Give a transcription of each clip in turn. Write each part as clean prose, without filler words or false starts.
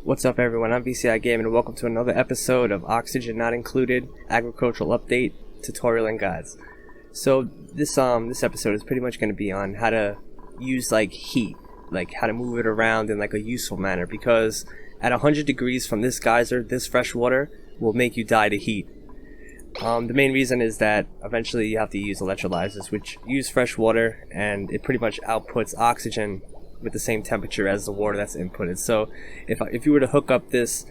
What's up everyone, I'm BCI Gaming and welcome to another episode of Oxygen Not Included Agricultural Update Tutorial and Guides. So this episode is pretty much going to be on how to use heat, how to move it around in a useful manner, because at 100 degrees from this geyser, this fresh water will make you die to heat. The main reason is that eventually you have to use electrolyzers, which use fresh water, and it pretty much outputs oxygen with the same temperature as the water that's inputted. So if you were to hook up this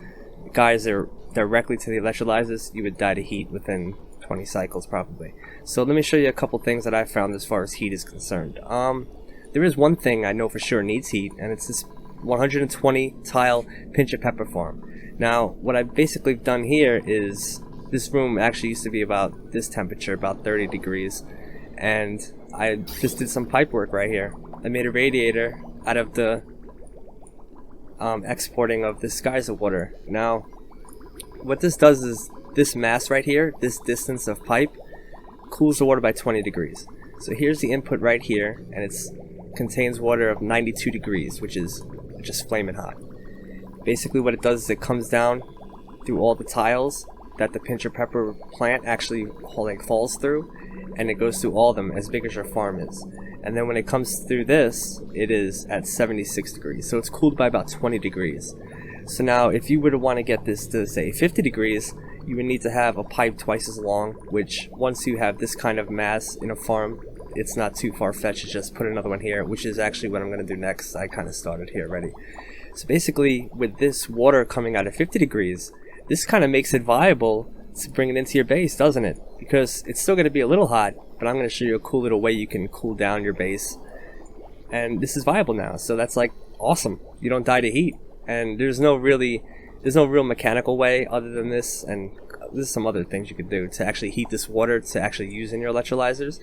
geyser directly to the electrolyzers, you would die to heat within 20 cycles probably. So let me show you a couple things that I found as far as heat is concerned. There is one thing I know for sure needs heat, and it's this 120 tile pinch of pepper farm. Now what I've basically done here is, this room actually used to be about this temperature, about 30 degrees, and I just did some pipe work right here. I made a radiator out of the exporting of this geyser water. Now what this does is, this mass right here, this distance of pipe, cools the water by 20 degrees. So here's the input right here, and it contains water of 92 degrees, which is just flaming hot. Basically what it does is it comes down through all the tiles that the pinch of pepper plant actually falls through, and it goes through all of them as big as your farm is. And then when it comes through this, it is at 76 degrees, so it's cooled by about 20 degrees. So now if you were to want to get this to say 50 degrees, you would need to have a pipe twice as long, which once you have this kind of mass in a farm, it's not too far-fetched to just put another one here, which is actually what I'm going to do next. I kind of started here already. So basically with this water coming out at 50 degrees, this kind of makes it viable to bring it into your base, doesn't it? Because it's still going to be a little hot, but I'm going to show you a cool little way you can cool down your base. And this is viable now, so that's awesome. You don't die to heat. And there's no real mechanical way other than this, and there's some other things you could do to actually heat this water to actually use in your electrolyzers.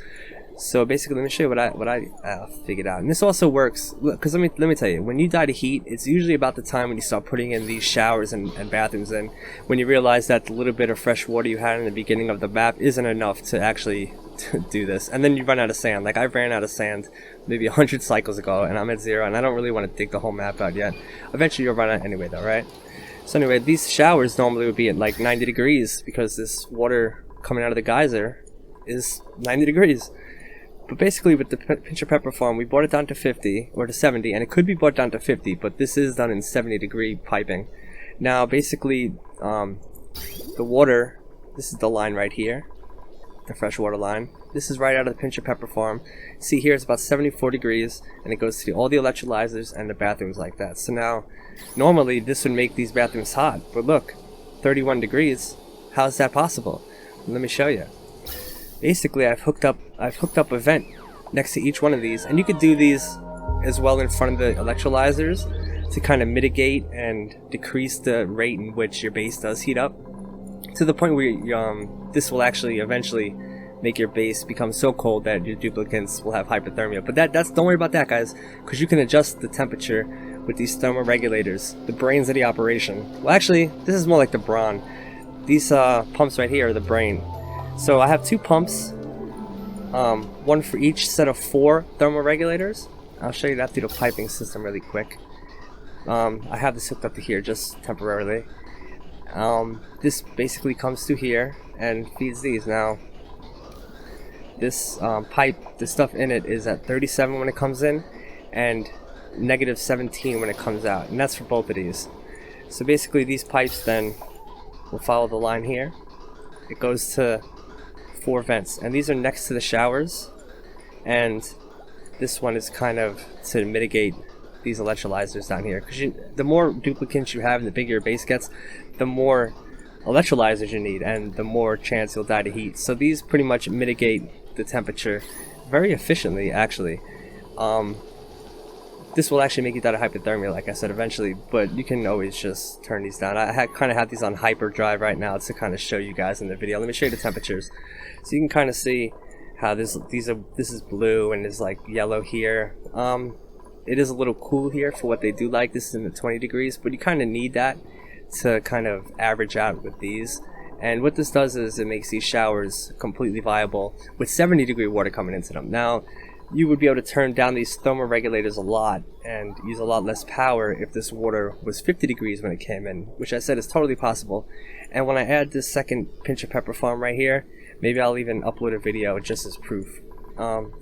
So basically, let me show you what I figured out. And this also works because let me tell you, when you die to heat, it's usually about the time when you start putting in these showers and bathrooms, and when you realize that the little bit of fresh water you had in the beginning of the map isn't enough to actually do this, and then you run out of sand. I ran out of sand maybe 100 cycles ago, and I'm at 0, and I don't really want to dig the whole map out yet. Eventually you'll run out anyway though, right? So anyway, these showers normally would be at 90 degrees because this water coming out of the geyser is 90 degrees. But basically with the pinch of pepper farm, we brought it down to 50 or to 70, and it could be brought down to 50, but this is done in 70 degree piping. Now basically the water, this is the line right here, the freshwater line. This is right out of the pinch of pepper farm. See here, it's about 74 degrees, and it goes to all the electrolyzers and the bathrooms like that. So now normally this would make these bathrooms hot, but look, 31 degrees. How's that possible? Let me show you. Basically I've hooked up a vent next to each one of these, and you could do these as well in front of the electrolyzers to kind of mitigate and decrease the rate in which your base does heat up, to the point where this will actually eventually make your base become so cold that your duplicants will have hypothermia. But don't worry about that, guys, because you can adjust the temperature with these thermoregulators, the brains of the operation. Well, actually, this is more like the brawn. These pumps right here are the brain. So I have 2 pumps, one for each set of 4 thermoregulators. I'll show you that through the piping system really quick. I have this hooked up to here just temporarily. This basically comes through here and feeds these. Now this pipe, the stuff in it is at 37 when it comes in, and negative 17 when it comes out, and that's for both of these. So basically these pipes then will follow the line here. It goes to 4 vents, and these are next to the showers, and this one is kind of to mitigate these electrolyzers down here, because the more duplicants you have and the bigger your base gets, the more electrolyzers you need, and the more chance you'll die to heat. So these pretty much mitigate the temperature very efficiently, actually. This will actually make you die to hypothermia, like I said, eventually, but you can always just turn these down. I kind of have these on hyperdrive right now to kind of show you guys in the video. Let me show you the temperatures, so you can kind of see how this is blue and is yellow here. It is a little cool here for what they do like. This is in the 20 degrees, but you kind of need that to kind of average out with these. And what this does is it makes these showers completely viable with 70 degree water coming into them. Now you would be able to turn down these thermoregulators a lot and use a lot less power if this water was 50 degrees when it came in, which I said is totally possible. And when I add this second pinch of pepper farm right here, maybe I'll even upload a video just as proof.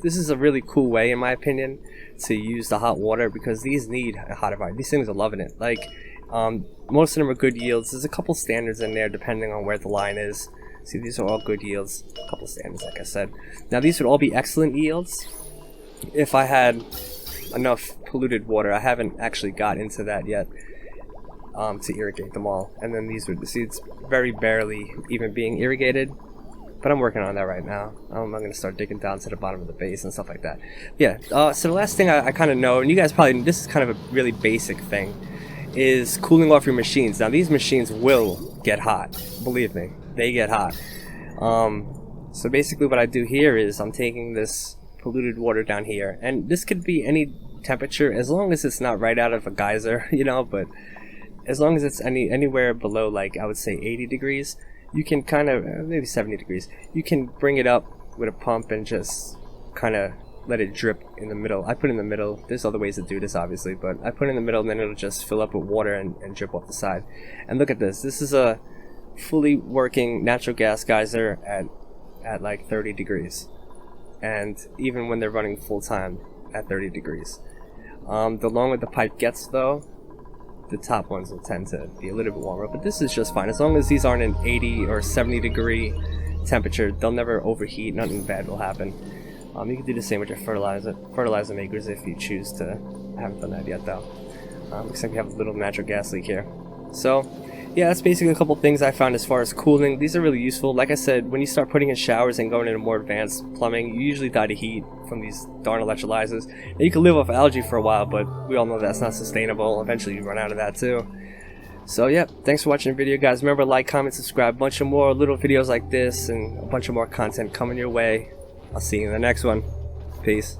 This is a really cool way, in my opinion, to use the hot water, because these need a hot environment. These things are loving it. Like, most of them are good yields. There's a couple standards in there depending on where the line is. See, these are all good yields. A couple standards, like I said. Now, these would all be excellent yields if I had enough polluted water. I haven't actually got into that yet to irrigate them all. And then these would, see, it's very barely even being irrigated. But I'm working on that right now. I'm going to start digging down to the bottom of the base and stuff like that. Yeah, so the last thing I kind of know, and you guys probably, this is kind of a really basic thing, is cooling off your machines. Now, these machines will get hot. Believe me, they get hot. So basically what I do here is I'm taking this polluted water down here. And this could be any temperature, as long as it's not right out of a geyser, you know, but as long as it's anywhere below, like, I would say 80 degrees, you can kind of, maybe 70 degrees, you can bring it up with a pump and just kind of let it drip in the middle. I put it in the middle. There's other ways to do this, obviously, but I put it in the middle, and then it'll just fill up with water and drip off the side. And look at this. This is a fully working natural gas geyser at like 30 degrees. And even when they're running full time at 30 degrees. The longer the pipe gets, though, the top ones will tend to be a little bit warmer, but this is just fine. As long as these aren't an 80 or 70 degree temperature, they'll never overheat. Nothing bad will happen. You can do the same with your fertilizer makers if you choose to. I haven't done that yet, though. Looks like we have a little natural gas leak here. So yeah, that's basically a couple things I found as far as cooling. These are really useful. Like I said, when you start putting in showers and going into more advanced plumbing, you usually die to heat from these darn electrolyzers. Now, you can live off algae for a while, but we all know that's not sustainable. Eventually you run out of that too. So yeah, thanks for watching the video, guys. Remember, like, comment, subscribe. A bunch of more little videos like this and a bunch of more content coming your way. I'll see you in the next one. Peace.